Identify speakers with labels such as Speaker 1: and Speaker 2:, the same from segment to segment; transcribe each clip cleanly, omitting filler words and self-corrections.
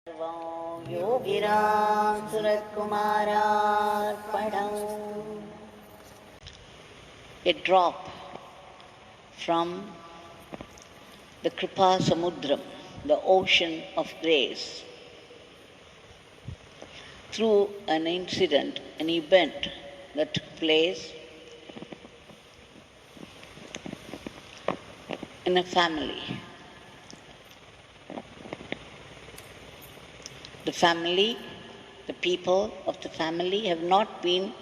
Speaker 1: Yogiram सुरत्कुमारार्पणम्. A drop from the Kripa Samudram, the ocean of grace, through an incident, an event that took place in a family. The people of the family have not been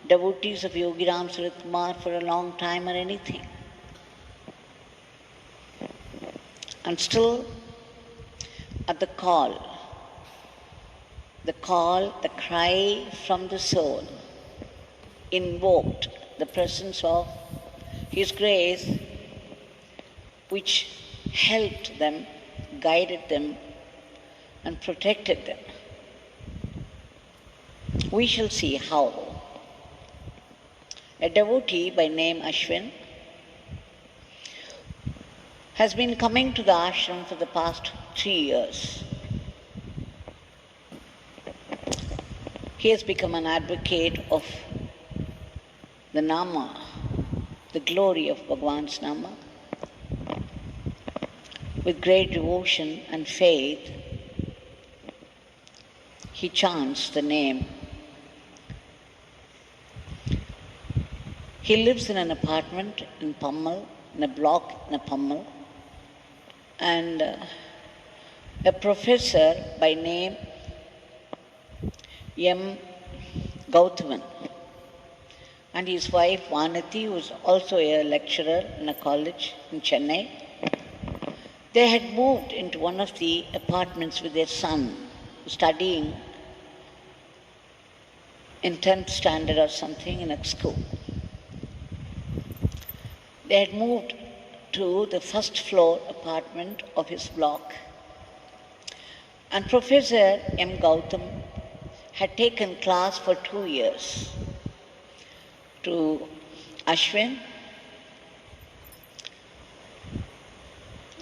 Speaker 1: devotees of Yogiram Suratkumar for a long time or anything. And still, at the cry from the soul invoked the presence of His grace, which helped them, guided them, and protected them. We shall see how. A devotee by name Ashwin has been coming to the ashram for the past 3 years. He has become an advocate of the Nama, the glory of Bhagavan's Nama. With great devotion and faith, he chants the name. He lives in an apartment in Pammal, in a block in Pammal, and a professor by name M. Gauthaman and his wife Vanati, who is also a lecturer in a college in Chennai, they had moved into one of the apartments with their son, studying in 10th standard or something in a school. They had moved to the first floor apartment of his block, and Professor M. Gautam had taken class for 2 years to Ashwin.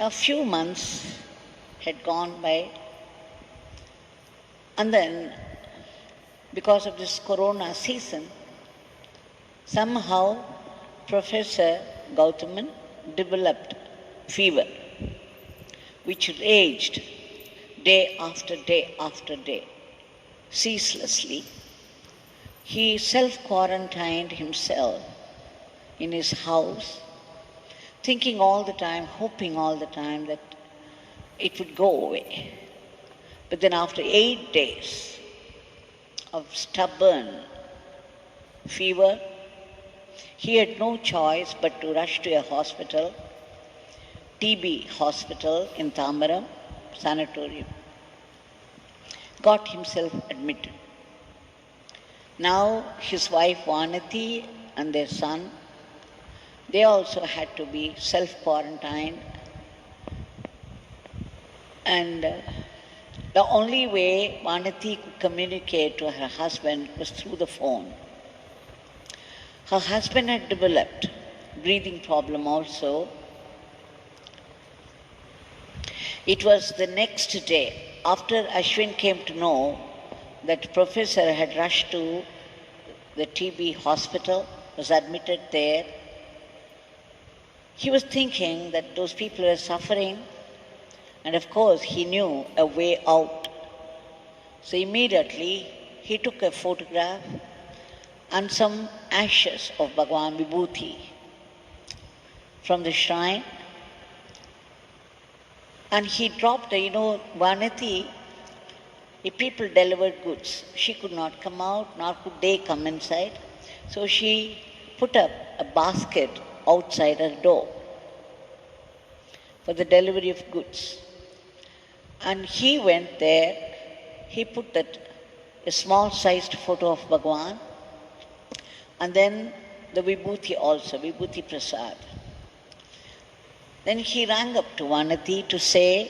Speaker 1: A few months had gone by, and then because of this corona season, somehow Professor Gauthaman developed fever, which raged day after day after day, ceaselessly. He self-quarantined himself in his house, thinking all the time, hoping all the time that it would go away. But then after 8 days of stubborn fever, he had no choice but to rush to a hospital, TB hospital in Thamaram Sanatorium. Got himself admitted. Now his wife Vanati and their son, they also had to be self-quarantined. And the only way Vanati could communicate to her husband was through the phone. Her husband had developed breathing problem also. It was the next day, after Ashwin came to know that Professor had rushed to the TB hospital, was admitted there. He was thinking that those people were suffering, and of course he knew a way out. So immediately he took a photograph and some ashes of Bhagavan Vibhuti from the shrine, and he dropped, Vanati, if people delivered goods, she could not come out, nor could they come inside. So she put up a basket outside her door for the delivery of goods. And he went there, he put a small-sized photo of Bhagavan, and then the Vibhuti also, Vibhuti Prasad. Then he rang up to Vanati to say,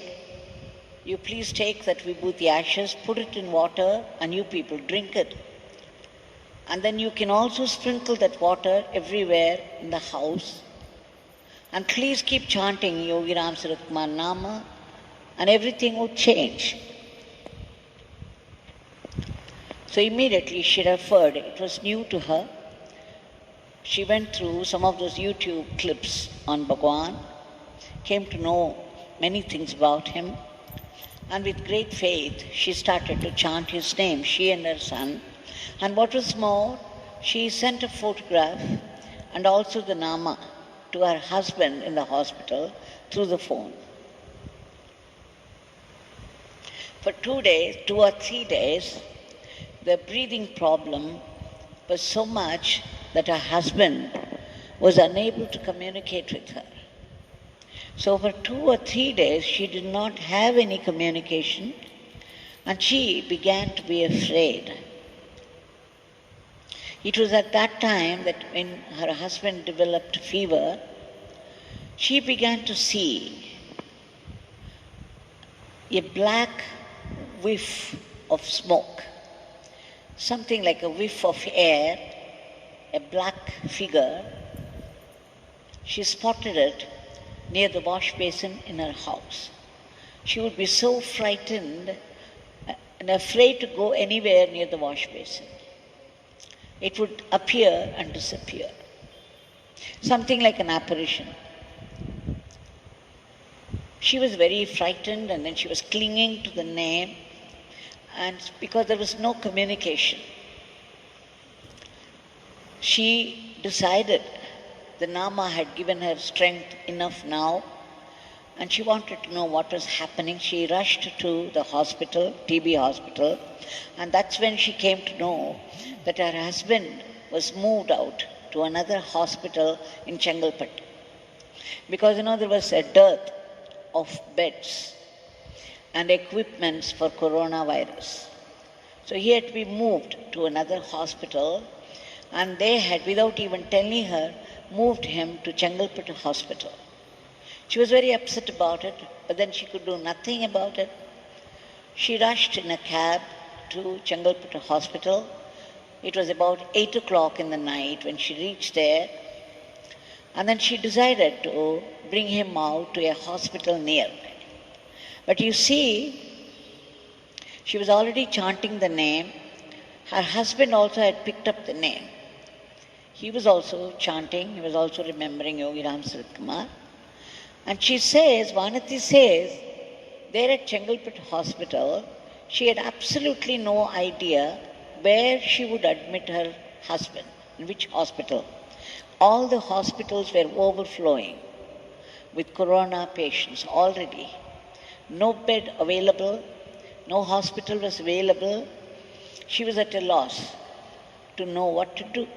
Speaker 1: you please take that Vibhuti ashes, put it in water, and you people drink it. And then you can also sprinkle that water everywhere in the house. And please keep chanting Yogiram Suratkumar Nama, and everything would change. So immediately she referred, it was new to her. She went through some of those YouTube clips on Bhagwan, came to know many things about him, and with great faith she started to chant his name, she and her son. And what was more, she sent a photograph and also the Nama to her husband in the hospital through the phone. For 2 days, 2 or 3 days, the breathing problem was so much that her husband was unable to communicate with her. So for 2 or 3 days, she did not have any communication, and she began to be afraid. It was at that time that when her husband developed fever, she began to see a black whiff of smoke, something like a whiff of air, a black figure. She spotted it near the wash basin in her house. She would be so frightened and afraid to go anywhere near the wash basin. It would appear and disappear, something like an apparition. She was very frightened, and then she was clinging to the name, and because there was no communication, she decided the Nama had given her strength enough now, and she wanted to know what was happening. She rushed to the hospital, TB hospital, and that's when she came to know that her husband was moved out to another hospital in Chengalpattu. Because there was a dearth of beds and equipments for coronavirus. So he had to be moved to another hospital, and they had, without even telling her, moved him to Chengalpattu hospital. She was very upset about it, but then she could do nothing about it. She rushed in a cab to Chengalpattu hospital. It was about 8 o'clock in the night when she reached there, and then she decided to bring him out to a hospital near. But you see, she was already chanting the name. Her husband also had picked up the name. He was also chanting, he was also remembering Yogi Ram Sarat Kumar. And she says, Vanati says, there at Chengalpattu hospital, she had absolutely no idea where she would admit her husband, in which hospital. All the hospitals were overflowing with corona patients already. No bed available, no hospital was available. She was at a loss to know what to do.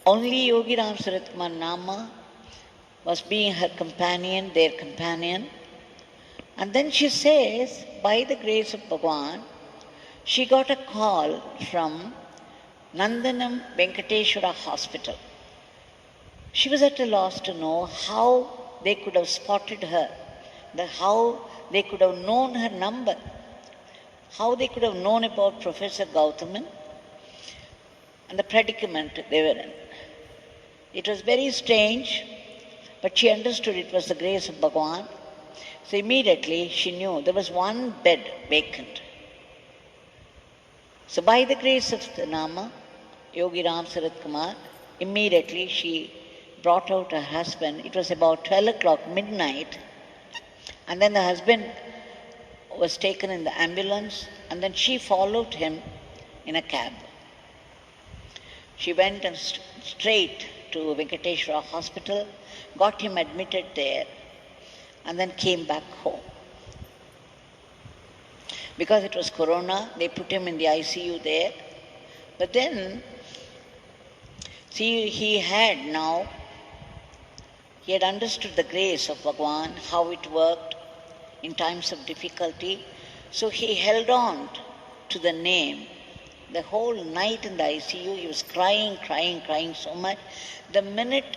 Speaker 1: Only Yogi Ram Sarat Kumar Nama was being her companion, their companion. And then she says, by the grace of Bhagwan, she got a call from Nandanam Venkateshwara Hospital. She was at a loss to know how they could have spotted her, how they could have known her number, how they could have known about Professor Gautaman and the predicament they were in. It was very strange, but she understood it was the grace of Bhagwan. So immediately she knew there was one bed vacant. So by the grace of the Nama, Yogi Ram Sarat Kumar, immediately she brought out her husband. It was about 12 o'clock, midnight. And then the husband was taken in the ambulance, and then she followed him in a cab. She went and straight to Venkateshwara Hospital, got him admitted there, and then came back home. Because it was corona, they put him in the ICU there. But then, see, he had understood the grace of Bhagwan, how it worked in times of difficulty. So he held on to the name. The whole night in the ICU, he was crying so much. The minute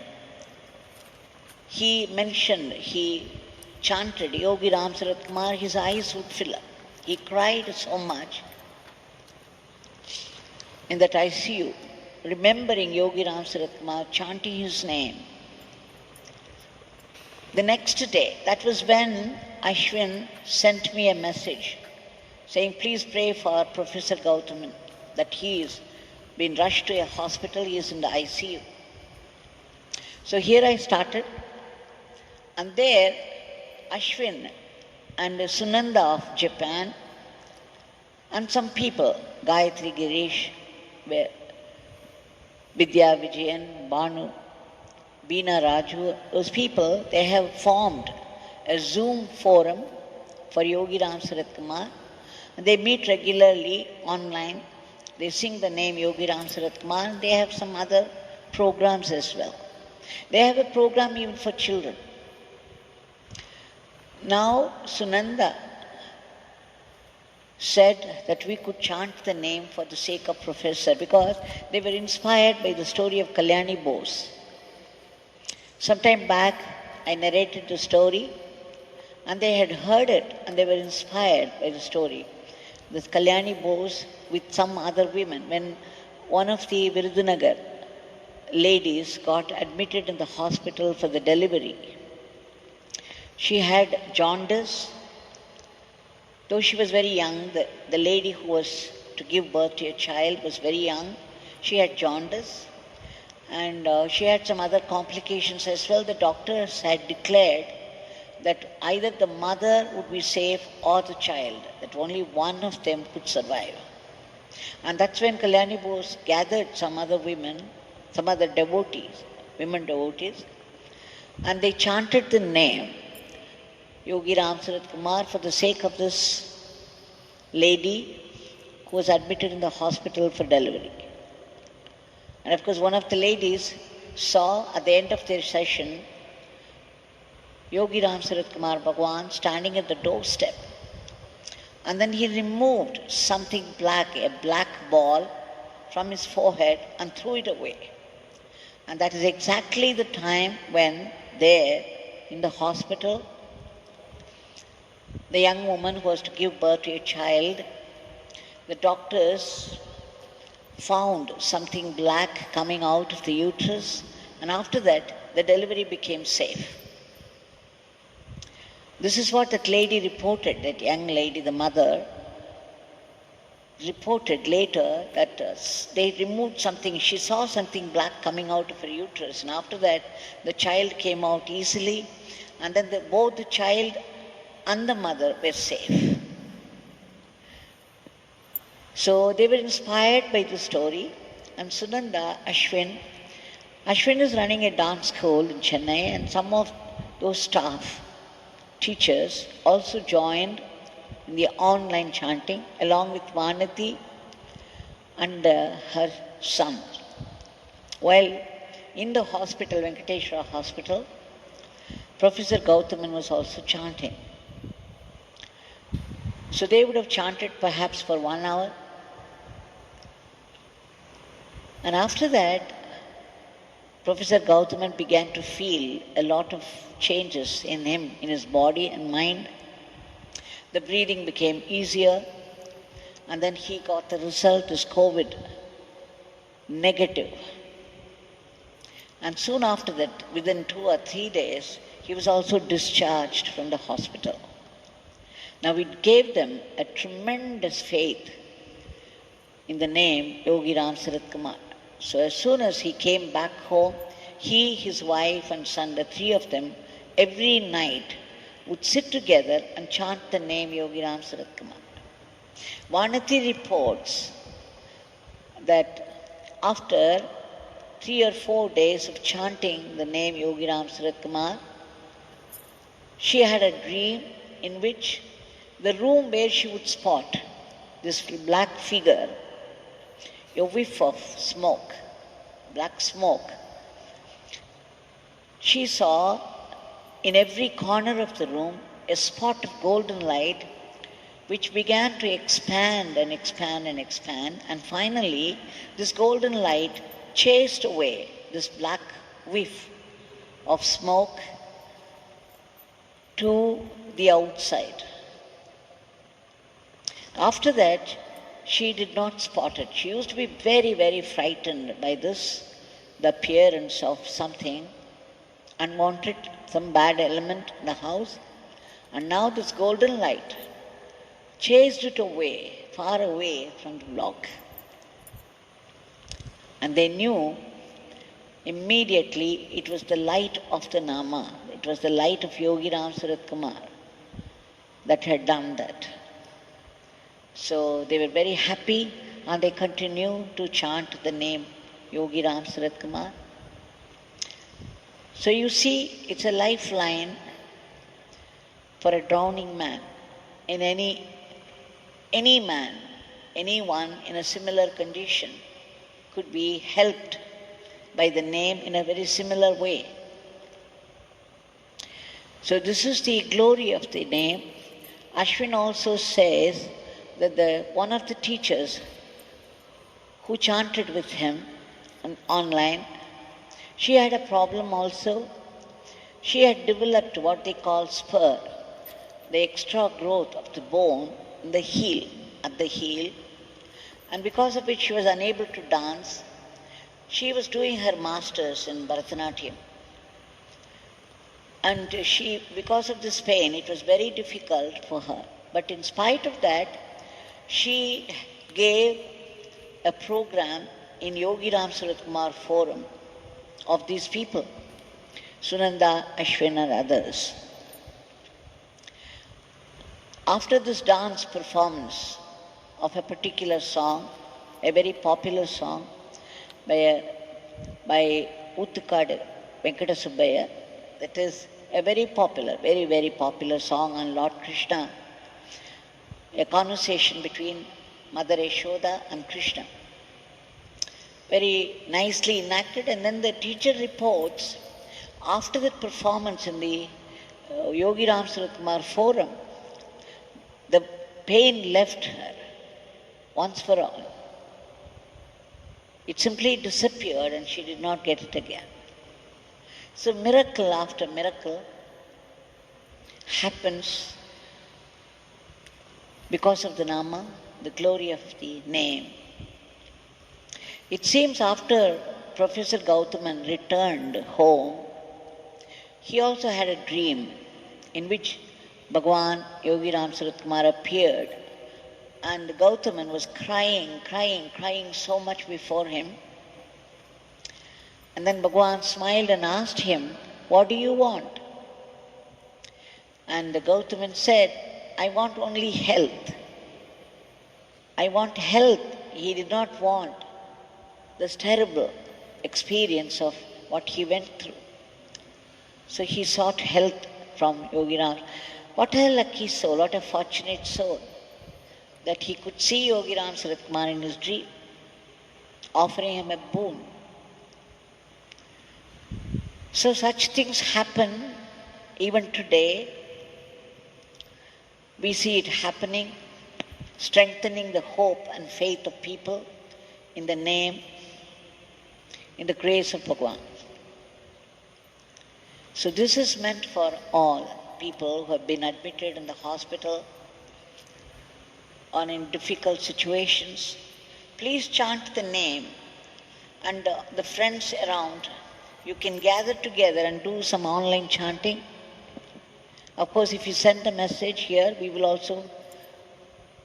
Speaker 1: he chanted Yogi Ram Sarat Kumar, his eyes would fill up. He cried so much in that ICU, remembering Yogi Ram Sarat Kumar, chanting his name. The next day, that was when Ashwin sent me a message saying, please pray for Professor Gautaman. that he is been rushed to a hospital, he is in the ICU. So here I started, and there Ashwin and Sunanda of Japan and some people, Gayatri Girish, Vidya Vijayan, Banu, Beena Raju, those people, they have formed a Zoom forum for Yogi Ram Sarat Kumar. They meet regularly online. They sing the name Yogi Ram Sarat Kumar. They have some other programs as well. They have a program even for children. Now Sunanda said that we could chant the name for the sake of Professor, because they were inspired by the story of Kalyani Bose. Some time back, I narrated the story, and they had heard it, and they were inspired by the story. This Kalyani Bose with some other women, when one of the Virudhunagar ladies got admitted in the hospital for the delivery. She had jaundice. Though she was very young, the lady who was to give birth to a child was very young. She had jaundice, and she had some other complications as well. The doctors had declared that either the mother would be safe or the child, that only one of them could survive. And that's when Kalyani Bose gathered some other women, some other devotees, women devotees, and they chanted the name Yogi Ram Sarat Kumar for the sake of this lady who was admitted in the hospital for delivery. And of course, one of the ladies saw at the end of their session Yogi Ram Sarat Kumar Bhagwan standing at the doorstep. And then he removed something black, a black ball, from his forehead and threw it away. And that is exactly the time when there in the hospital, the young woman who was to give birth to a child, the doctors found something black coming out of the uterus, and after that, the delivery became safe. This is what that lady reported, that young lady, the mother, reported later that they removed something. She saw something black coming out of her uterus, and after that, the child came out easily, and then both the child and the mother were safe. So they were inspired by the story, and Sunanda, Ashwin is running a dance school in Chennai, and some of those staff, teachers, also joined in the online chanting along with Vanati and her son. While in the hospital, Venkateshwara Hospital, Professor Gautaman was also chanting. So they would have chanted perhaps for 1 hour. And after that, Professor Gautaman began to feel a lot of changes in him, in his body and mind. The breathing became easier, and then he got the result as COVID negative. And soon after that, within 2 or 3 days, he was also discharged from the hospital. Now it gave them a tremendous faith in the name Yogi Ram Sarat Kumar. So as soon as he came back home, he, his wife and son, the 3 of them, every night would sit together and chant the name Yogi Ram Sarat Kumar. Vanati reports that after 3 or 4 days of chanting the name Yogi Ram Sarat Kumar, she had a dream in which the room where she would spot this black figure, a whiff of smoke, black smoke, she saw in every corner of the room a spot of golden light which began to expand and expand and expand, and finally this golden light chased away this black whiff of smoke to the outside. After that, she did not spot it. She used to be very, very frightened by this, the appearance of something unwanted, some bad element in the house. And now this golden light chased it away, far away from the block. And they knew immediately it was the light of the Nama, it was the light of Yogi Ram Surat Kumar that had done that. So they were very happy and they continued to chant the name Yogi Ram Surat Kumar. So you see, it's a lifeline for a drowning man. In any man, anyone in a similar condition could be helped by the name in a very similar way. So this is the glory of the name. Ashwin also says that one of the teachers who chanted with him online, she had a problem also. She had developed what they call spur, the extra growth of the bone in the heel, at the heel, and because of which she was unable to dance. She was doing her masters in Bharatanatyam. And because of this pain, it was very difficult for her. But in spite of that, she gave a program in Yogi Ram Surat Kumar Forum of these people, Sunanda, Ashwin and others. After this dance performance of a particular song, a very popular song by Uttukadu Venkata Subbaya, that is a very popular, very, very popular song on Lord Krishna, a conversation between Mother Yashoda and Krishna. Very nicely enacted, and then the teacher reports, after that performance in the Yogi Ram Surat Kumar Forum, the pain left her once for all. It simply disappeared and she did not get it again. So miracle after miracle happens because of the Nama, the glory of the name. It seems after Professor Gautaman returned home, he also had a dream in which Bhagavan Yogi Ram Surat Kumar appeared, and Gautaman was crying so much before him. And then Bhagavan smiled and asked him, "What do you want?" And Gautaman said, "I want only health. I want health." He did not want this terrible experience of what he went through. So he sought health from Yogi Ram. What a lucky soul, what a fortunate soul, that he could see Yogi Ram Surat Kumar in his dream, offering him a boon. So such things happen even today. We see it happening, strengthening the hope and faith of people in the name, in the grace of Bhagavan. So this is meant for all people who have been admitted in the hospital or in difficult situations. Please chant the name, and the friends around, you can gather together and do some online chanting. Of course, if you send a message here,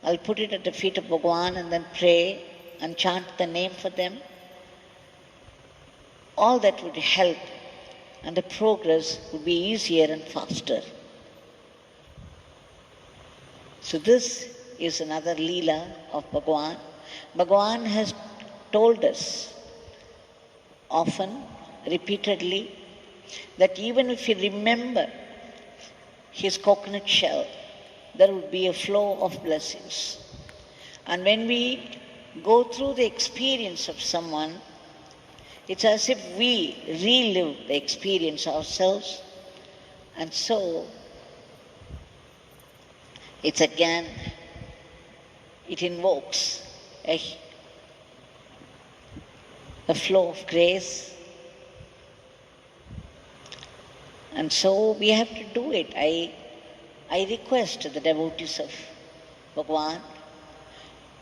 Speaker 1: I'll put it at the feet of Bhagavan and then pray and chant the name for them. All that would help, and the progress would be easier and faster. So this is another Leela of Bhagavan. Bhagavan has told us often, repeatedly, that even if you remember his coconut shell, there would be a flow of blessings. And when we go through the experience of someone, it's as if we relive the experience ourselves, and so it invokes a flow of grace. And so we have to do it. I request the devotees of Bhagavan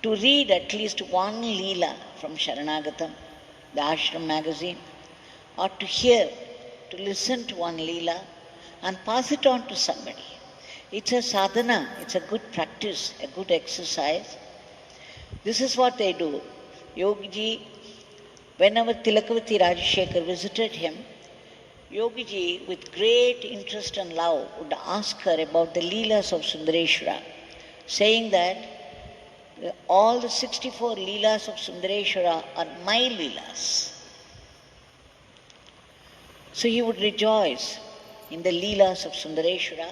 Speaker 1: to read at least one Leela from Sharanagatam, the Ashram magazine, or to listen to one Leela and pass it on to somebody. It's a sadhana, it's a good practice, a good exercise. This is what they do. Yogiji Whenever Tilakavati Rajashekar visited him, Yogiji, with great interest and love, would ask her about the Leelas of Sundareshwara, saying that all the 64 Leelas of Sundareshwara are my Leelas. So he would rejoice in the Leelas of Sundareshwara.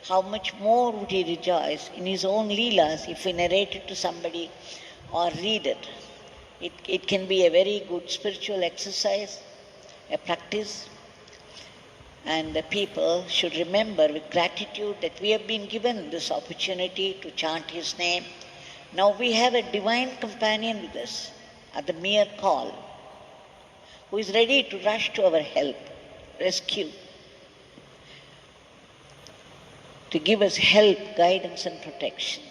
Speaker 1: How much more would he rejoice in his own Leelas if he narrated to somebody or read it? It can be a very good spiritual exercise, a practice, and the people should remember with gratitude that we have been given this opportunity to chant his name. Now we have a divine companion with us at the mere call, who is ready to rush to our help, rescue, to give us help, guidance and protection.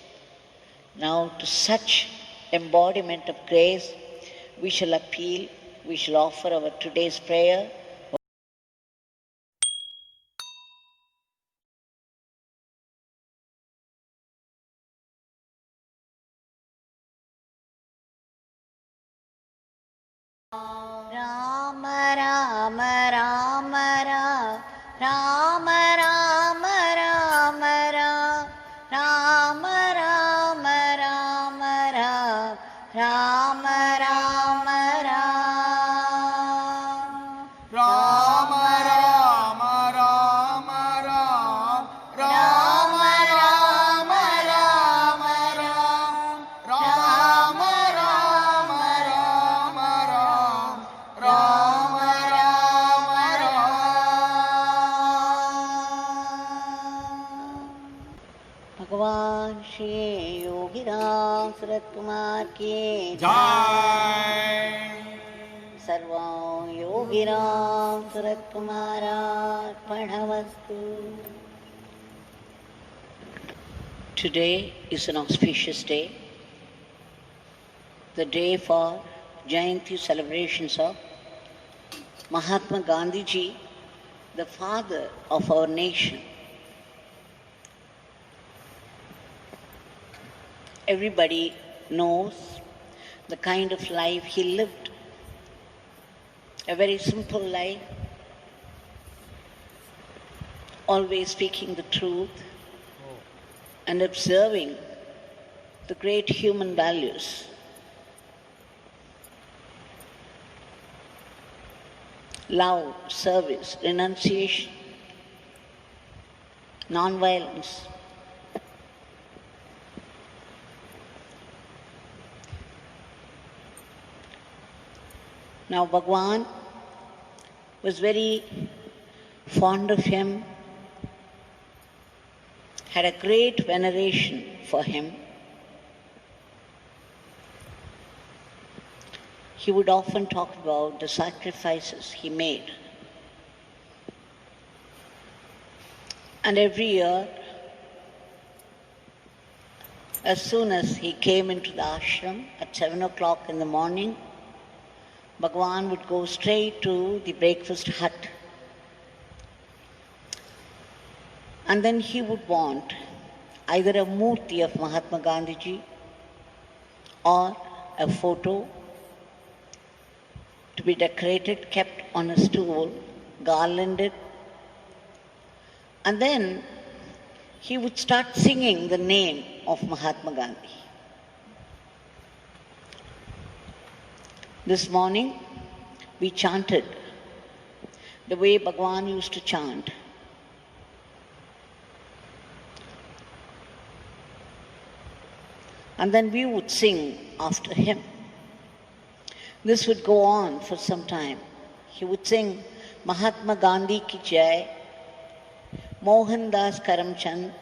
Speaker 1: Now to such embodiment of grace, we shall appeal, we shall offer our today's prayer. Rama Rama Rama Rama Rama Rama Rama Rama Rama Rama Rama Rama Rama Rama भगवान श्री योगीराम सूरत कुमार की जय। सर्वं योगीराम सूरत कुमारार्पणमस्तु। Today is an auspicious day, the day for Jayanti celebrations of Mahatma Gandhi ji, the father of our nation. Everybody knows the kind of life he lived, a very simple life, always speaking the truth and observing the great human values. Love, service, renunciation, non-violence. Now Bhagwan was very fond of him, had a great veneration for him. He would often talk about the sacrifices he made. And every year, as soon as he came into the ashram at 7 o'clock in the morning, Bhagwan would go straight to the breakfast hut. And then he would want either a murti of Mahatma Gandhi ji or a photo to be decorated, kept on a stool, garlanded. And then he would start singing the name of Mahatma Gandhi. This morning, we chanted the way Bhagwan used to chant. And then we would sing after him. This would go on for some time. He would sing Mahatma Gandhi ki jai, Mohandas Karamchand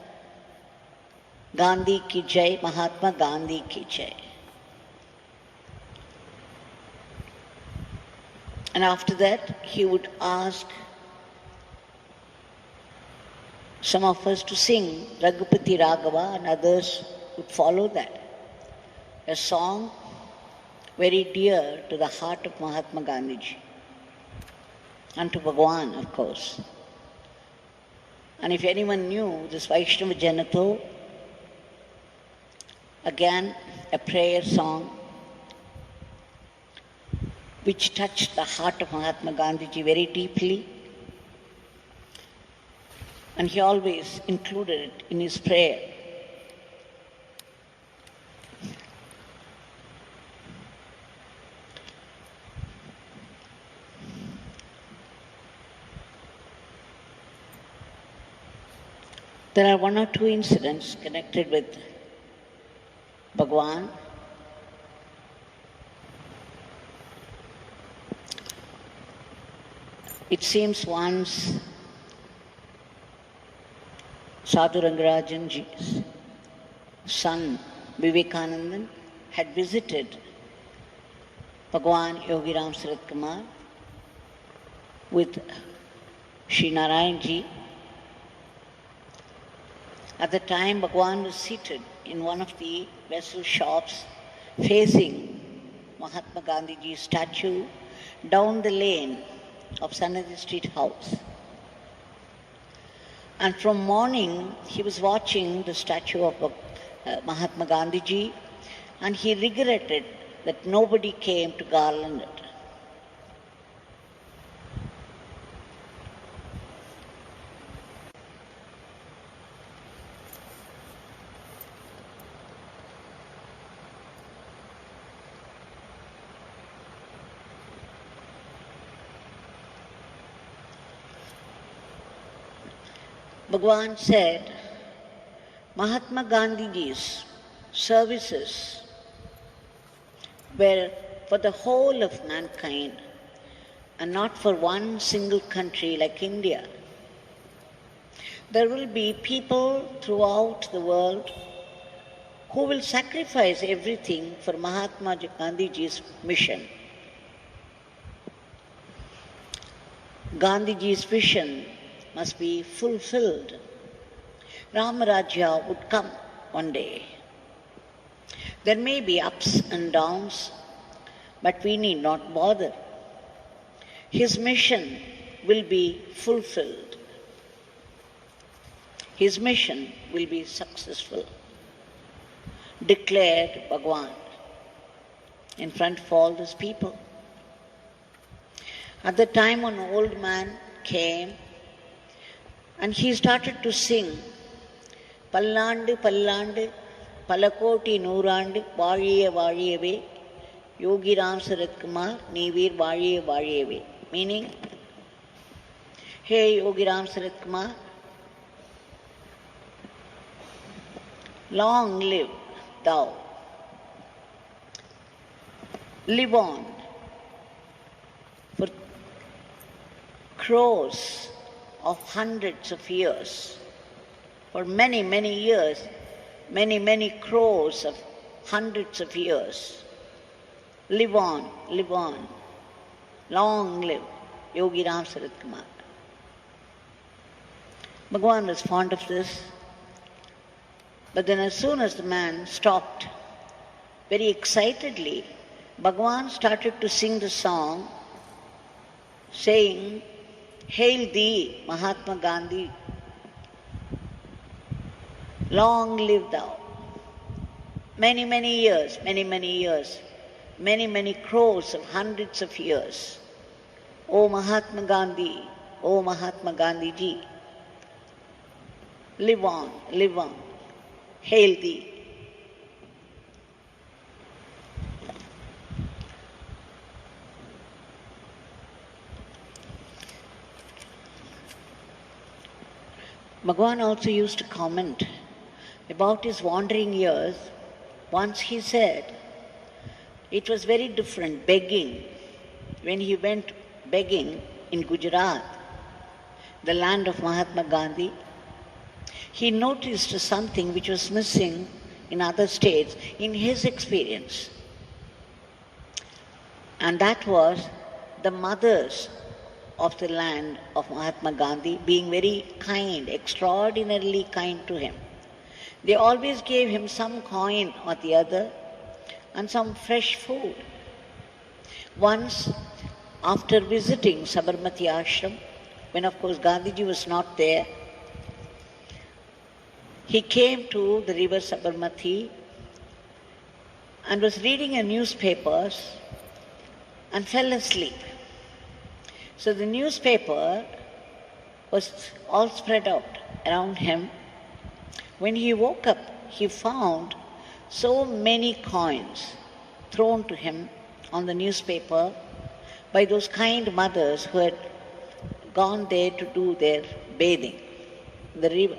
Speaker 1: Gandhi ki jai, Mahatma Gandhi ki jai. And after that, he would ask some of us to sing Raghupati Raghava, and others would follow that. A song very dear to the heart of Mahatma Gandhi ji, and to Bhagwan, of course. And if anyone knew this Vaishnava Janato, again a prayer song which touched the heart of Mahatma Gandhiji very deeply. And he always included it in his prayer. There are one or two incidents connected with Bhagwan. It seems once Sadhu Rangarajanji's son Vivekanandan had visited Bhagwan Yogiram Sarat Kumar with Sri Narayanji. At the time, Bhagwan was seated in one of the vessel shops facing Mahatma Gandhiji's statue down the lane of Sanadi Street House. And from morning, he was watching the statue of Mahatma Gandhiji, and he regretted that nobody came to garland it. Bhagwan said, Mahatma Gandhiji's services were for the whole of mankind and not for one single country like India. There will be people throughout the world who will sacrifice everything for Mahatma Gandhiji's mission. Gandhiji's vision must be fulfilled. Ramarajya would come one day. There may be ups and downs, but we need not bother. His mission will be fulfilled. His mission will be successful, declared Bhagwan in front of all those people. At the time, an old man came and he started to sing, Pallandu, Pallandu, Palakoti Noorandu, Vazhiya Vazhiyave, Yogiram Sarat Kumar, Neeveer Vazhiya Vazhiyave. Meaning, hey Yogiram Sarat Kumar, long live thou. Live on for crores of hundreds of years, for many, many years, many, many crores of hundreds of years. Live on, live on. Long live Yogiram Sarat Kumar. Bhagwan was fond of this, but then as soon as the man stopped, very excitedly, Bhagwan started to sing the song, saying, Hail thee, Mahatma Gandhi, long live thou. Many, many years, many, many years, many, many crores of hundreds of years. O Mahatma Gandhi, O Mahatma Gandhiji, live on, live on. Hail thee. Bhagwan also used to comment about his wandering years. Once he said, it was very different begging. When he went begging in Gujarat, the land of Mahatma Gandhi, he noticed something which was missing in other states in his experience. And that was the mothers of the land of Mahatma Gandhi being very kind, extraordinarily kind to him. They always gave him some coin or the other and some fresh food. Once, after visiting Sabarmati Ashram, when of course Gandhiji was not there, he came to the river Sabarmati and was reading a newspapers, and fell asleep. So the newspaper was all spread out around him. When he woke up, he found so many coins thrown to him on the newspaper by those kind mothers who had gone there to do their bathing in the river.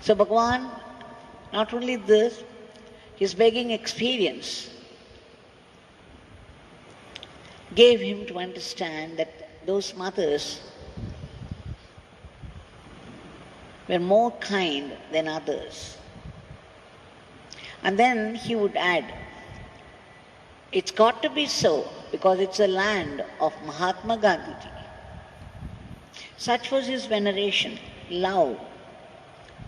Speaker 1: So Bhagavan, not only this, his begging experience gave him to understand that those mothers were more kind than others. And then he would add, it's got to be so because it's the land of Mahatma Gandhi. Such was his veneration, love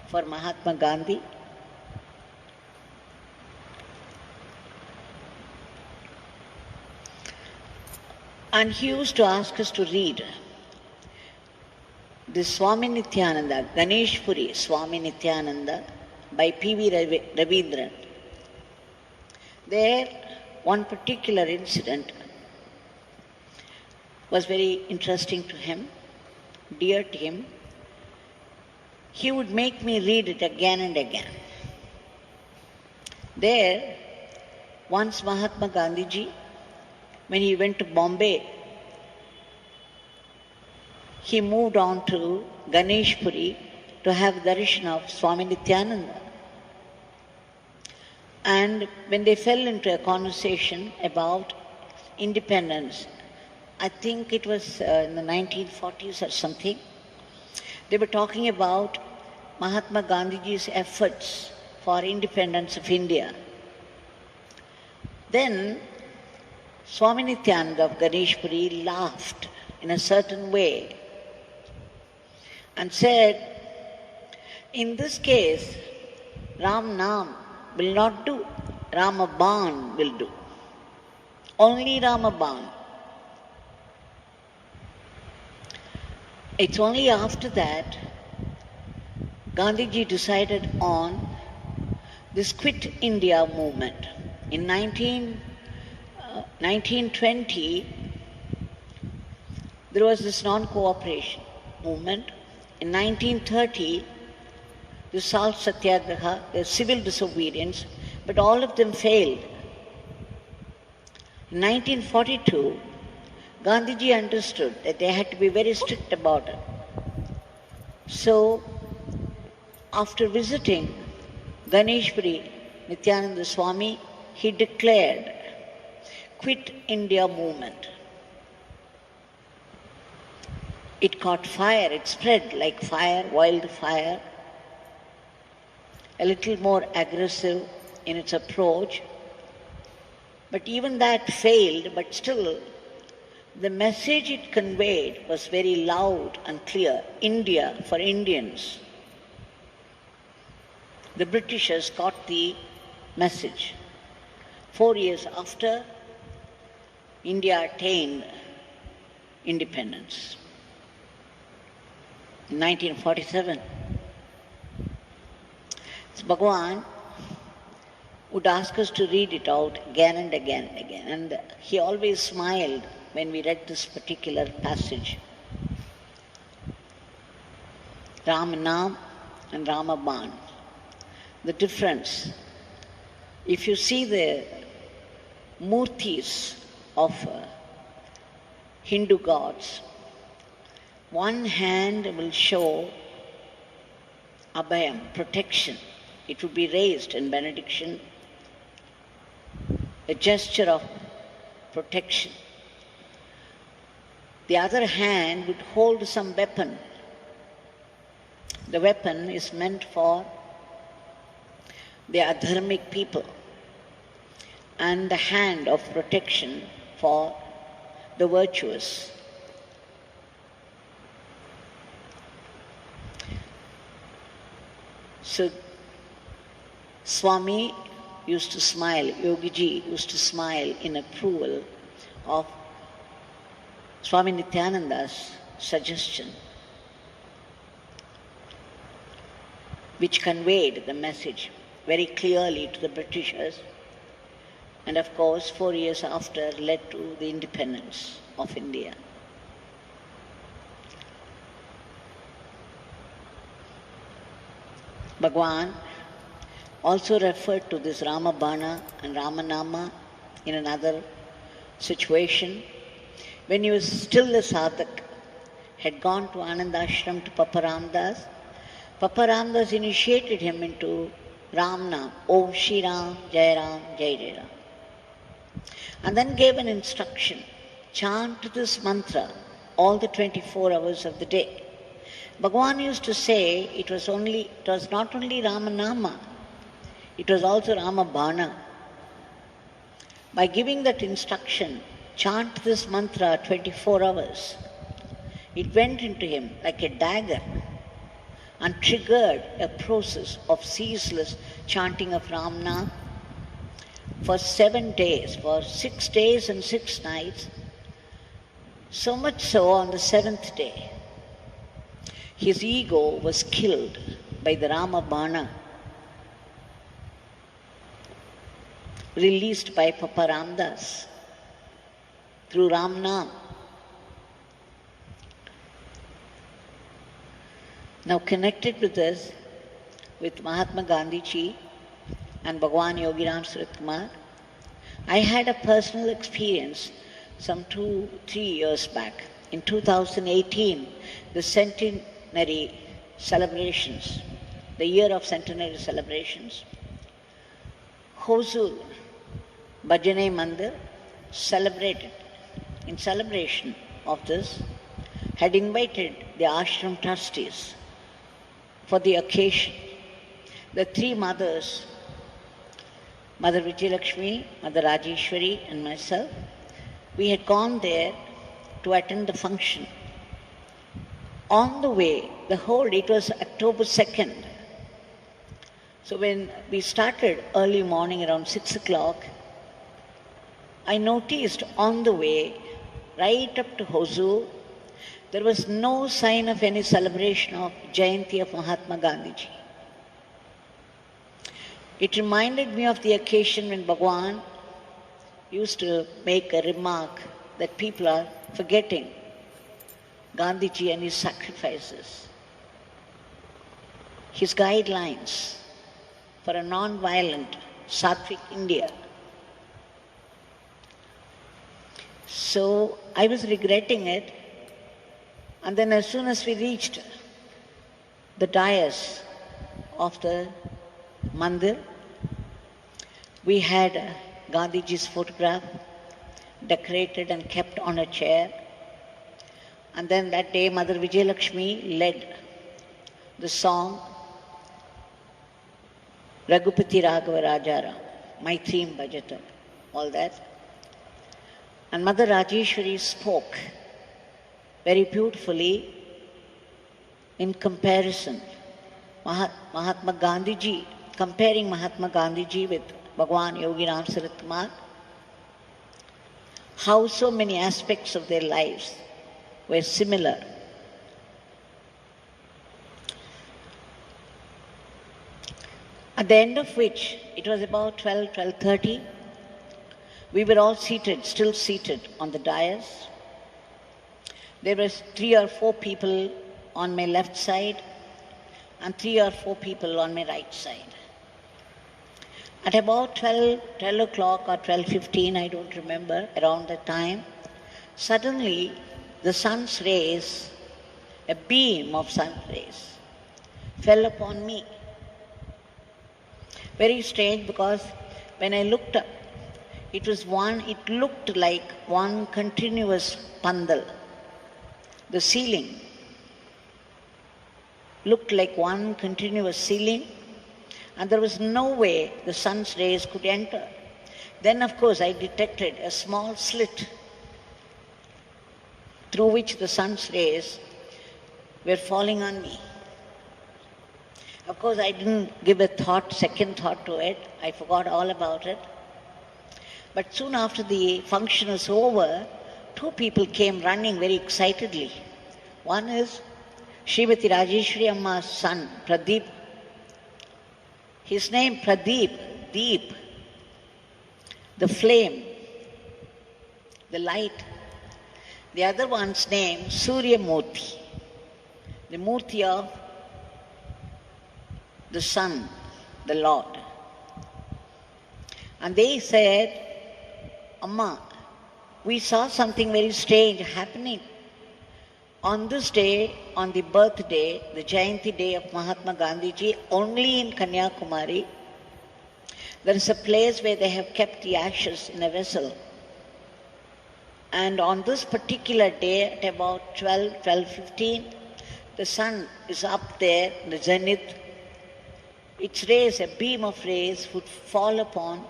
Speaker 1: for Mahatma Gandhi. And he used to ask us to read this Swami Nityananda, Ganesh Puri Swami Nityananda by P.V. Ravindran. There, one particular incident was very interesting to him, dear to him. He would make me read it again and again. There, once Mahatma Gandhiji, when he went to Bombay, he moved on to Ganesh Puri to have darshan of Swami Nityananda. And when they fell into a conversation about independence, I think it was in the 1940s or something, they were talking about Mahatma Gandhiji's efforts for independence of India. Then Swami Nityananda of Ganesh Puri laughed in a certain way and said, in this case, Ram Nam will not do, Ramaban will do. Only Ramaban. It's only after that Gandhiji decided on this Quit India movement. In 1920, there was this non-cooperation movement. In 1930, the Salt Satyagraha, the civil disobedience, but all of them failed. In 1942, Gandhiji understood that they had to be very strict about it. So, after visiting Ganeshpuri Nityananda Swami, he declared Quit India movement. It caught fire, it spread like fire, wildfire, a little more aggressive in its approach. But even that failed, but still the message it conveyed was very loud and clear. India for Indians. The Britishers got the message. 4 years after, India attained independence. In 1947, so Bhagavan would ask us to read it out again and again and again. And he always smiled when we read this particular passage. Ramanam and Ramaban. The difference. If you see the murtis of Hindu gods, one hand will show abhayam, protection. It would be raised in benediction, a gesture of protection. The other hand would hold some weapon. The weapon is meant for the adharmic people, and the hand of protection for the virtuous. So Swami used to smile, Yogiji used to smile in approval of Swami Nityananda's suggestion, which conveyed the message very clearly to the Britishers and of course 4 years after led to the independence of India. Bhagwan also referred to this Ramabana and Ramanama in another situation when he was still a sadhak, had gone to Anandashram to Papa Ramdas. Papa Ramdas initiated him into Ramnam, Om Shri Ram, Jai Ram, Jai Jai Ram. And then gave an instruction, chant this mantra all the 24 hours of the day. Bhagavan used to say it was not only Ramanama, it was also Ramabana. By giving that instruction, chant this mantra 24 hours, it went into him like a dagger and triggered a process of ceaseless chanting of Ramnam for 7 days, for 6 days and 6 nights, so much so on the 7th day, his ego was killed by the Ramabana released by Papa Ramdas through Ramnam. Now connected with this, with Mahatma Gandhi Ji and Bhagwan Yogiram Suratkumar, I had a personal experience some 2-3 years back. In 2018, the centenary celebrations, the year of centenary celebrations, Hosur Bhajane Mandir celebrated, in celebration of this, had invited the ashram trustees for the occasion. The 3 mothers, Mother Vijayalakshmi, Mother Rajeshwari and myself, we had gone there to attend the function. On the way, it was October 2nd. So when we started early morning around 6 o'clock, I noticed on the way, right up to Hosur, there was no sign of any celebration of Jayanti of Mahatma Gandhi Ji. It reminded me of the occasion when Bhagwan used to make a remark that people are forgetting Gandhi Ji and his sacrifices, his guidelines for a non-violent, sattvic India. So I was regretting it, and then as soon as we reached the dais of the mandir, we had Gandhiji's photograph decorated and kept on a chair. And then that day, Mother Vijayalakshmi led the song Raghupati Raghava Rajaram, Maitrim Bhajatam, all that. And Mother Rajeshwari spoke very beautifully in comparison. Mahatma Gandhi Ji, comparing Mahatma Gandhi Ji with Bhagwan Yogiram Suratkumar, how so many aspects of their lives were similar. At the end of which, it was about 12:30, we were all seated, still seated on the dais. There were 3 or 4 people on my left side and 3 or 4 people on my right side. At about 12 o'clock or 12:15, I don't remember, around that time, suddenly the sun's rays, a beam of sun rays, fell upon me. Very strange, because when I looked up, it looked like one continuous pandal. The ceiling looked like one continuous ceiling, and there was no way the sun's rays could enter. Then, of course, I detected a small slit through which the sun's rays were falling on me. Of course, I didn't give second thought to it. I forgot all about it. But soon after the function was over, 2 people came running very excitedly. One is Srimati Rajeshwari Amma's son, Pradeep. His name, Pradeep, Deep. the flame, the light. The other one's name, Surya Murti, the Murti of the sun, the Lord. And they said, Amma, we saw something very strange happening. On this day, on the birthday, the Jayanti day of Mahatma Gandhiji, only in Kanyakumari, there is a place where they have kept the ashes in a vessel. And on this particular day, at about 12:15, the sun is up there in the zenith. Its rays, a beam of rays, would fall upon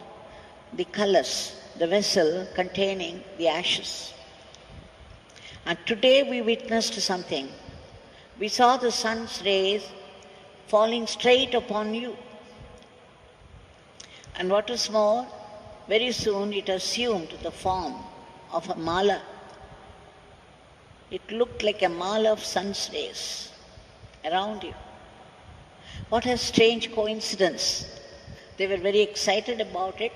Speaker 1: the colors, the vessel containing the ashes. And today we witnessed something. We saw the sun's rays falling straight upon you. And what is more, very soon it assumed the form of a mala. It looked like a mala of sun's rays around you. What a strange coincidence. They were very excited about it.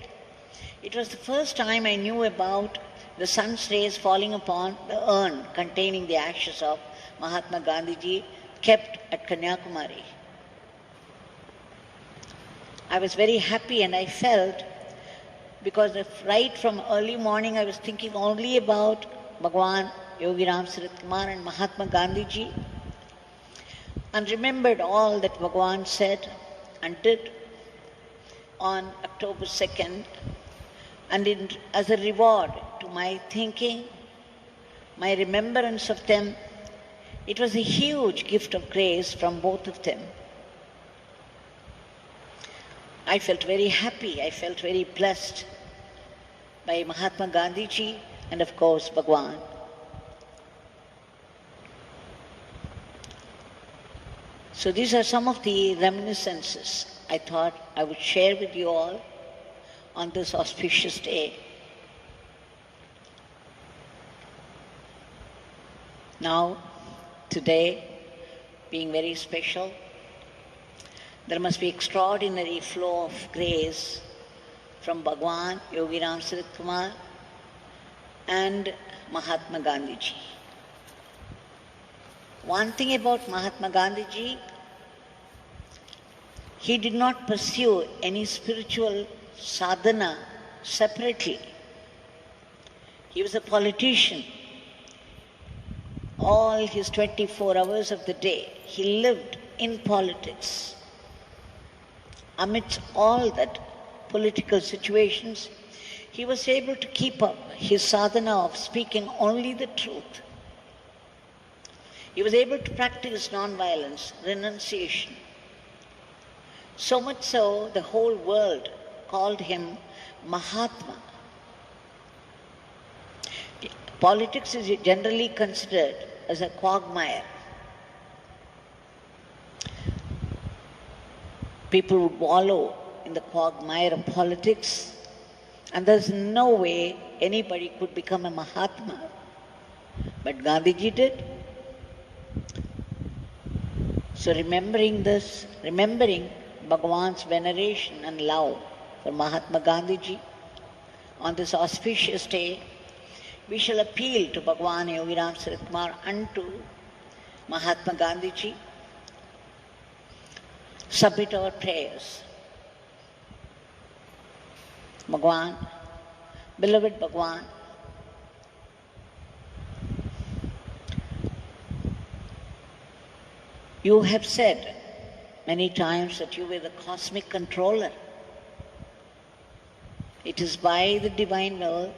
Speaker 1: It was the first time I knew about the sun's rays falling upon the urn containing the ashes of Mahatma Gandhiji, kept at Kanyakumari. I was very happy, and I felt, because right from early morning I was thinking only about Bhagwan Yogiram Sarat Kumar and Mahatma Gandhiji, and remembered all that Bhagwan said and did on October 2nd, and as a reward to my thinking, my remembrance of them, it was a huge gift of grace from both of them. I felt very happy, I felt very blessed by Mahatma Gandhiji and of course Bhagwan. So these are some of the reminiscences I thought I would share with you all on this auspicious day. Now, today, being very special, there must be extraordinary flow of grace from Bhagwan Yogiram Sarat Kumar and Mahatma Gandhiji. One thing about Mahatma Gandhiji, he did not pursue any spiritual sadhana separately. He was a politician. All his 24 hours of the day, he lived in politics. Amidst all that political situations, he was able to keep up his sadhana of speaking only the truth. He was able to practice non-violence, renunciation. So much so, the whole world called him Mahatma. Politics is generally considered as a quagmire. People would wallow in the quagmire of politics, and there's no way anybody could become a Mahatma. But Gandhiji did. So remembering this, remembering Bhagwan's veneration and love for Mahatma Gandhiji, on this auspicious day, we shall appeal to Bhagwan Yogiram Sarat Kumar and to Mahatma Gandhiji, submit our prayers. Bhagwan, beloved Bhagwan, you have said many times that you were the cosmic controller. It is by the divine will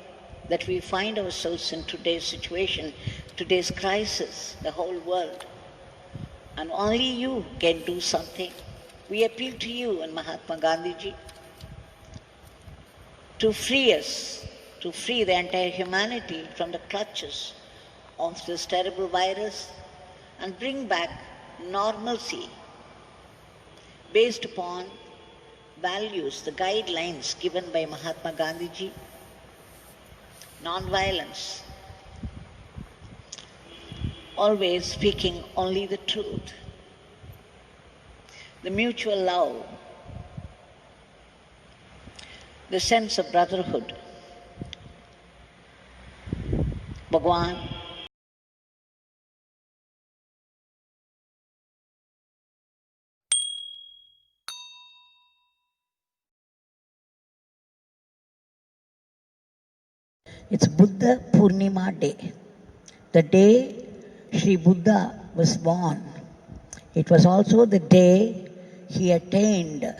Speaker 1: that we find ourselves in today's situation, today's crisis, the whole world. And only you can do something. We appeal to you and Mahatma Gandhiji to free us, to free the entire humanity from the clutches of this terrible virus and bring back normalcy based upon values, the guidelines given by Mahatma Gandhiji. Non-violence, always speaking only the truth, the mutual love, the sense of brotherhood. Bhagwan, it's Buddha Purnima Day, the day Sri Buddha was born. It was also the day he attained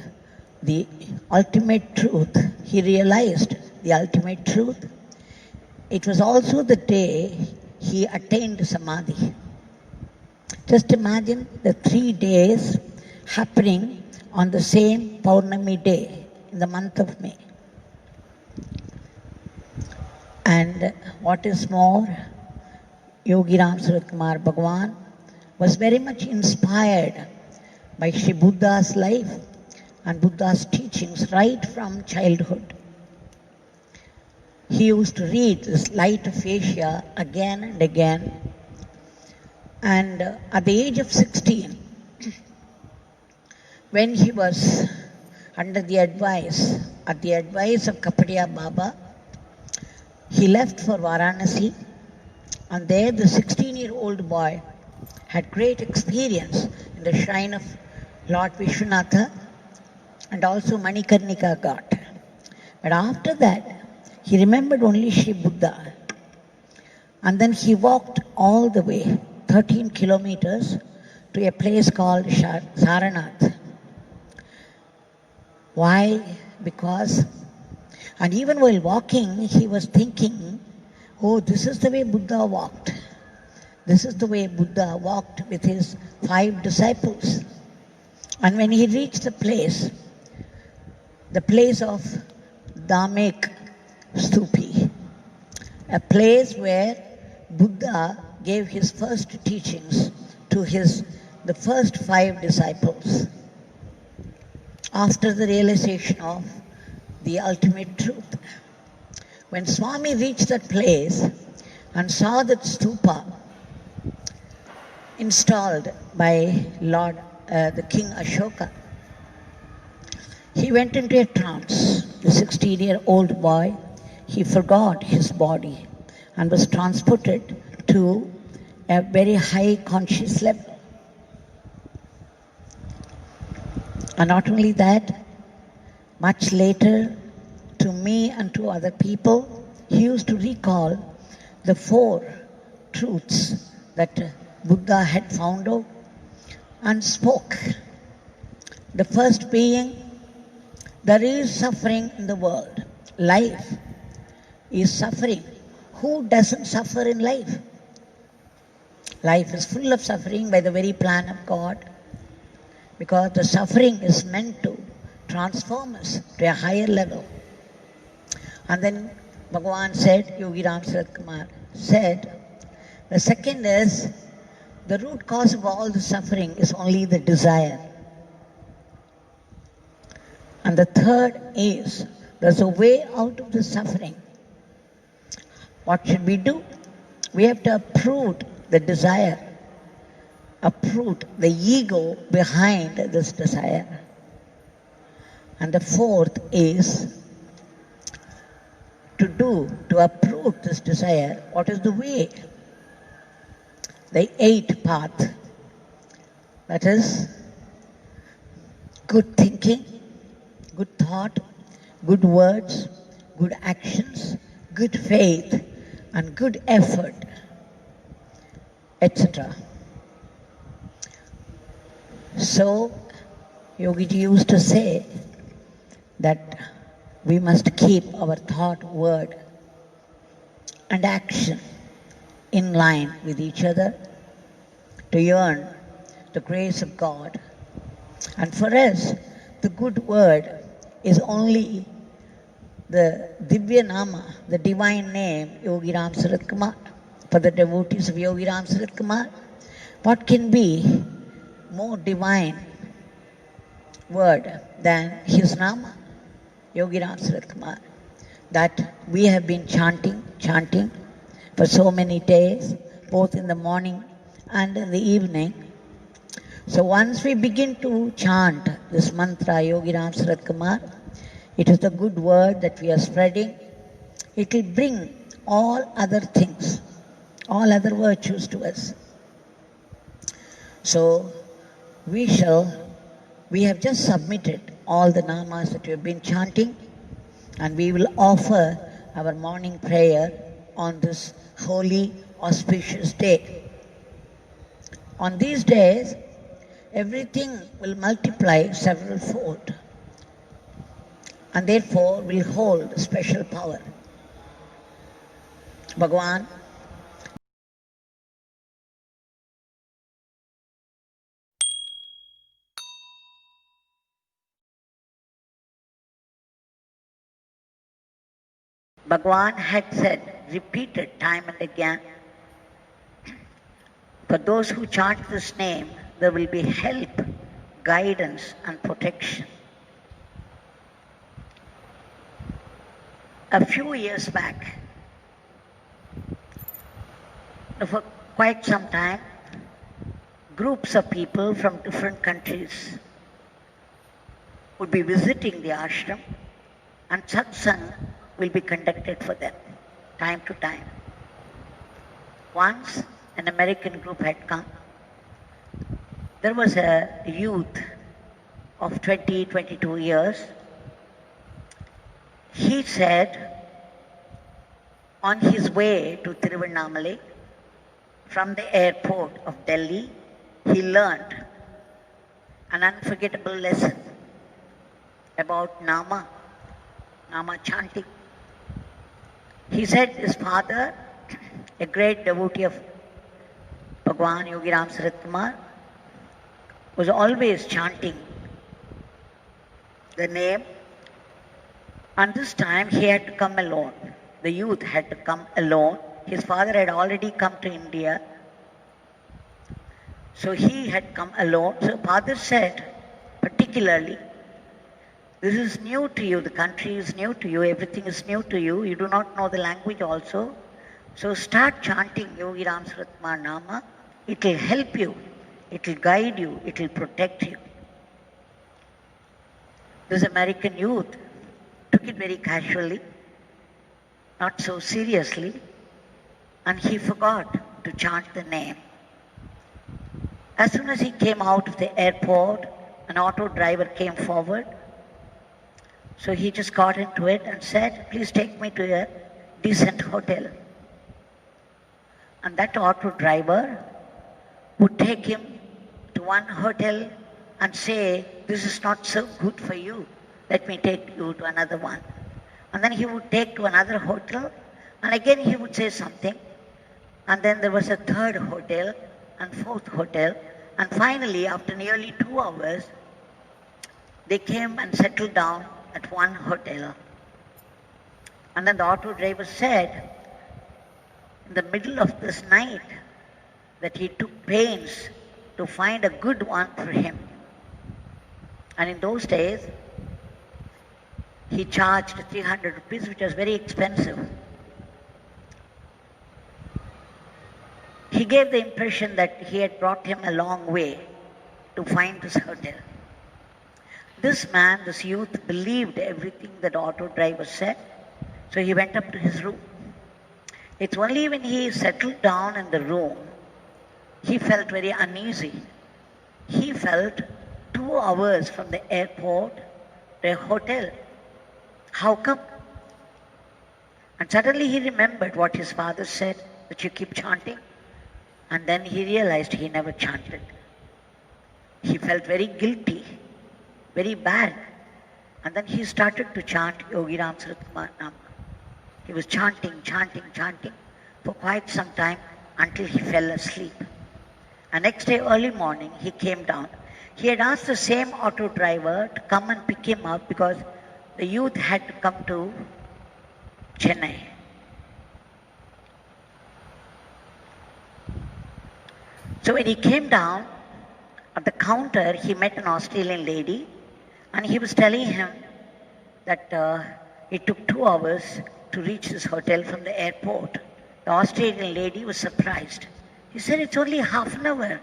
Speaker 1: the ultimate truth. He realized the ultimate truth. It was also the day he attained Samadhi. Just imagine the 3 days happening on the same Paurnami day in the month of May. And what is more, Yogi Ram Surat Kumar Bhagwan was very much inspired by Sri Buddha's life and Buddha's teachings right from childhood. He used to read this Light of Asia again and again. And at the age of 16, when he was under the advice of Kapadia Baba, he left for Varanasi, and there the 16-year-old boy had great experience in the shrine of Lord Vishwanatha and also Manikarnika Ghat. But after that, he remembered only Sri Buddha. And then he walked all the way, 13 kilometers, to a place called Saranath. Why? Because, and even while walking, he was thinking, oh, this is the way Buddha walked. This is the way Buddha walked with his 5 disciples. And when he reached the place of Dhamek Stupi, a place where Buddha gave his first teachings to the first 5 disciples after the realization of the ultimate truth. When Swami reached that place and saw that stupa installed by the King Ashoka, he went into a trance. The 16-year-old boy, he forgot his body and was transported to a very high conscious level. And not only that, much later, to me and to other people, he used to recall the 4 truths that Buddha had found out and spoke. The first being, there is suffering in the world. Life is suffering. Who doesn't suffer in life? Life is full of suffering by the very plan of God, because the suffering is meant to transform us to a higher level. And then Bhagavan said, Yogi Ram Surat Kumar said, the second is, the root cause of all the suffering is only the desire. And the third is, there's a way out of the suffering. What should we do? We have to uproot the desire, uproot the ego behind this desire. And the fourth is, to uproot this desire, what is the way? The 8th path. That is, good thinking, good thought, good words, good actions, good faith, and good effort, etc. So, Yogiji used to say that we must keep our thought, word, and action in line with each other to earn the grace of God. And for us, the good word is only the Divya Nama, the divine name, Yogi Ram Surat Kumar. For the devotees of Yogi Ram Surat Kumar, what can be more divine word than his Nama, Yogi Ram Surat Kumar, that we have been chanting for so many days, both in the morning and in the evening. So once we begin to chant this mantra, Yogi Ram Surat Kumar, It is the good word that we are spreading. It will bring all other things, all other virtues to us. So we have just submitted all the namas that we have been chanting, and we will offer our morning prayer on this holy, auspicious day. On these days, everything will multiply several fold, and therefore will hold special power. Bhagavan Bhagavan had said, repeated time and again, for those who chant this name, there will be help, guidance and protection. A few years back, for quite some time, groups of people from different countries would be visiting the ashram, and satsang will be conducted for them, time to time. Once, an American group had come. There was a youth of 20, 22 years. He said, on his way to Tiruvannamalai, from the airport of Delhi, he learned an unforgettable lesson about Nama chanting. He said his father, a great devotee of Bhagavan Yogiram Saratkumar, was always chanting the name, and this time he had to come alone. The youth had to come alone. His father had already come to India, so he had come alone. So father said, particularly, this is new to you, the country is new to you, everything is new to you, you do not know the language also. So start chanting Yogiram Saratkumar Nama. It will help you, it will guide you, it will protect you. This American youth took it very casually, not so seriously, and he forgot to chant the name. As soon as he came out of the airport, an auto driver came forward. So he just got into it and said, please take me to a decent hotel. And that auto driver would take him to one hotel and say, this is not so good for you, let me take you to another one. And then he would take to another hotel, and again he would say something. And then there was a third hotel and fourth hotel, and finally, after nearly 2 hours, they came and settled down at one hotel. And then the auto driver said, in the middle of this night, that he took pains to find a good one for him. And in those days, he charged 300 rupees, which was very expensive. He gave the impression that he had brought him a long way to find this hotel. This man, this youth, believed everything that the auto driver said, so he went up to his room. It's only when he settled down in the room, he felt very uneasy. He felt 2 hours from the airport to a hotel. How come? And suddenly he remembered what his father said, that you keep chanting. And then he realized he never chanted. He felt very guilty, very bad. And then he started to chant Yogiram Saratkumar Nama. He was chanting for quite some time until he fell asleep. And next day early morning, he came down. He had asked the same auto driver to come and pick him up because the youth had to come to Chennai. So when he came down, at the counter, he met an Australian lady, and he was telling him that it took 2 hours to reach this hotel from the airport. The Australian lady was surprised. He said, it's only half an hour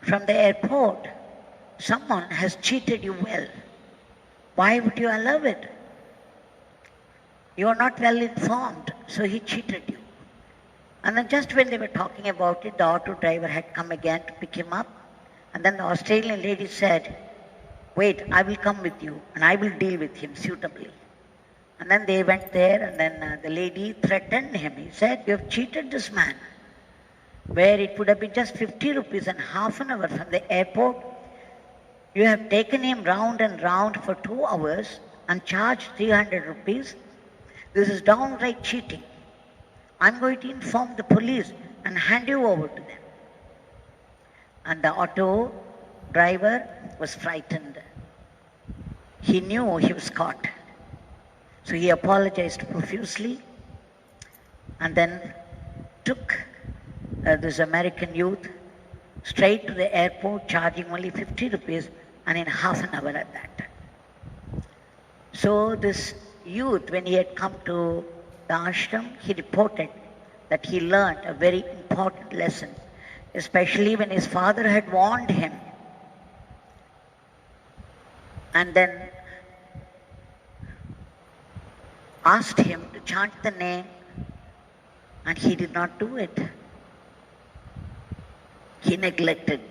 Speaker 1: from the airport. Someone has cheated you well. Why would you allow it? You are not well informed, so he cheated you. And then just when they were talking about it, the auto driver had come again to pick him up. And then the Australian lady said, wait, I will come with you and I will deal with him suitably. And then they went there, and then the lady threatened him. He said, you have cheated this man, where it would have been just 50 rupees and half an hour from the airport. You have taken him round and round for 2 hours and charged 300 rupees. This is downright cheating. I'm going to inform the police and hand you over to them. And the auto driver was frightened. He knew he was caught. So he apologized profusely and then took this American youth straight to the airport, charging only 50 rupees and in half an hour at that. So this youth, when he had come to the ashram, he reported that he learned a very important lesson, especially when his father had warned him. And then asked him to chant the name, and he did not do it. He neglected.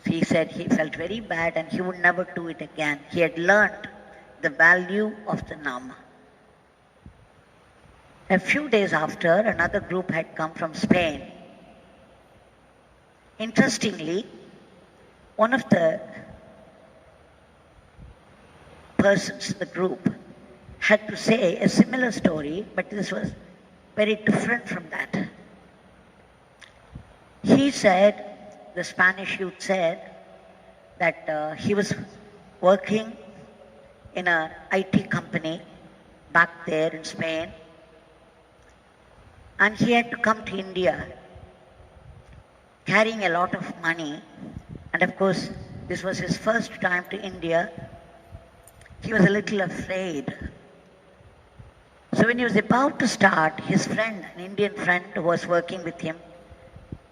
Speaker 1: He said he felt very bad and he would never do it again. He had learned the value of the Nama. A few days after, another group had come from Spain. Interestingly, one of the persons in the group had to say a similar story, but this was very different from that. He said, the Spanish youth said, that he was working in an IT company back there in Spain, and he had to come to India carrying a lot of money, and of course this was his first time to India. He was a little afraid. So when he was about to start, his friend, an Indian friend who was working with him,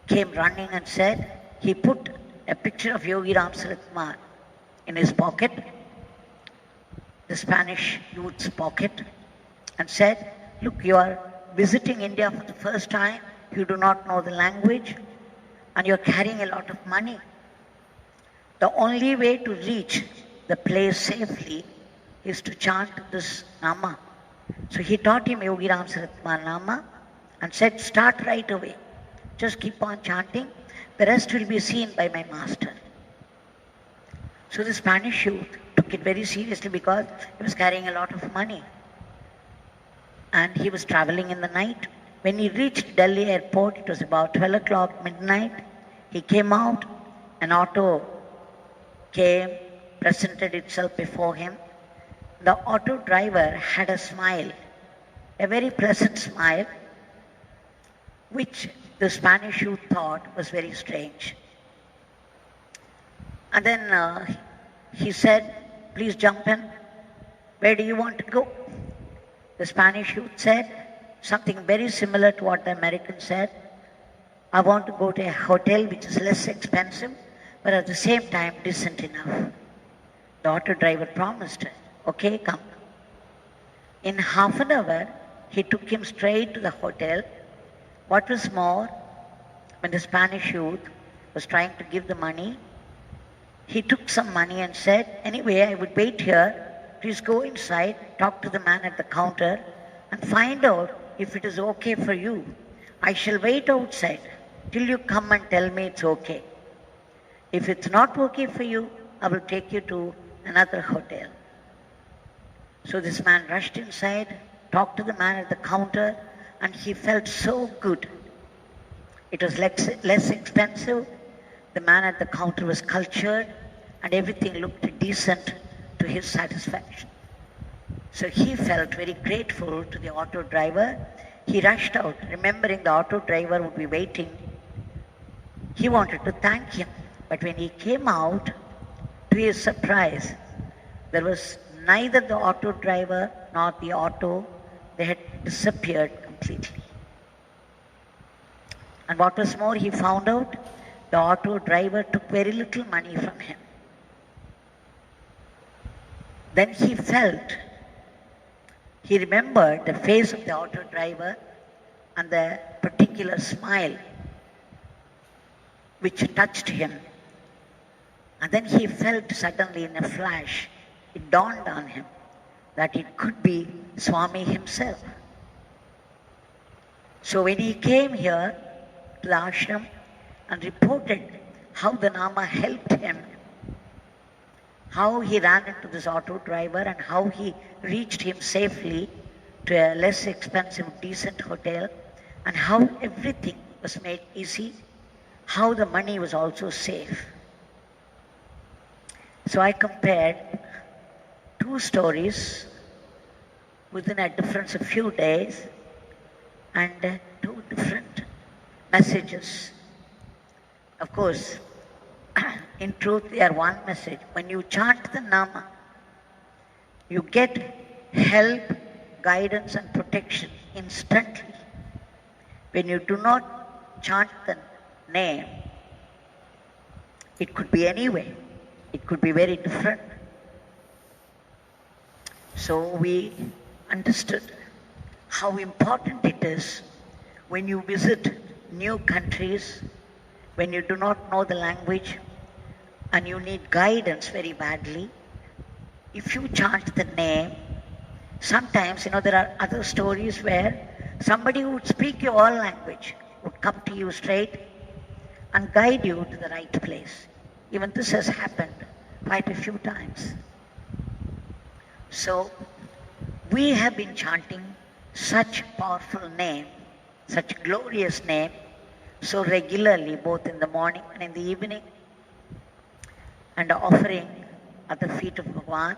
Speaker 1: came running and said, he put a picture of Yogi Ram Sarat Kumar in his pocket, the Spanish youth's pocket, and said, look, you are visiting India for the first time, you do not know the language, and you're carrying a lot of money. The only way to reach the place safely is to chant this Nama. So he taught him Yogi Ram Sarat Kumar Nama and said, start right away. Just keep on chanting. The rest will be seen by my master. So the Spanish youth took it very seriously because he was carrying a lot of money. And he was traveling in the night. When he reached Delhi airport, it was about 12 o'clock midnight. He came out, an auto came, presented itself before him. The auto driver had a smile, a very pleasant smile, which the Spanish youth thought was very strange. And then he said, please jump in. Where do you want to go? The Spanish youth said something very similar to what the American said. I want to go to a hotel which is less expensive, but at the same time decent enough. The auto driver promised, okay, come. In half an hour, he took him straight to the hotel. What was more, when the Spanish youth was trying to give the money, he took some money and said, anyway, I would wait here. Please go inside, talk to the man at the counter, and find out if it is okay for you. I shall wait outside till you come and tell me it's okay. If it's not okay for you, I will take you to another hotel. So this man rushed inside, talked to the man at the counter, and he felt so good. It was less expensive. The man at the counter was cultured, and everything looked decent to his satisfaction. So he felt very grateful to the auto driver. He rushed out, remembering the auto driver would be waiting. He wanted to thank him, but when he came out, to his surprise, there was neither the auto driver nor the auto. They had disappeared completely. And what was more, he found out the auto driver took very little money from him. Then he remembered the face of the auto driver and the particular smile which touched him. And then he felt suddenly in a flash, it dawned on him that it could be Swami himself. So when he came here to the ashram and reported how the Nama helped him, how he ran into this auto driver and how he reached him safely to a less expensive, decent hotel, and how everything was made easy, how the money was also safe. So I compared two stories within a difference of few days and two different messages. Of course, in truth, they are one message. When you chant the Nama, you get help, guidance and protection instantly. When you do not chant the name, it could be any way. It could be very different. So we understood how important it is when you visit new countries, when you do not know the language and you need guidance very badly. If you chant the name, sometimes, there are other stories where somebody who would speak your language would come to you straight and guide you to the right place. Even this has happened quite a few times. So, we have been chanting such powerful name, such glorious name, so regularly, both in the morning and in the evening, and offering at the feet of Bhagavan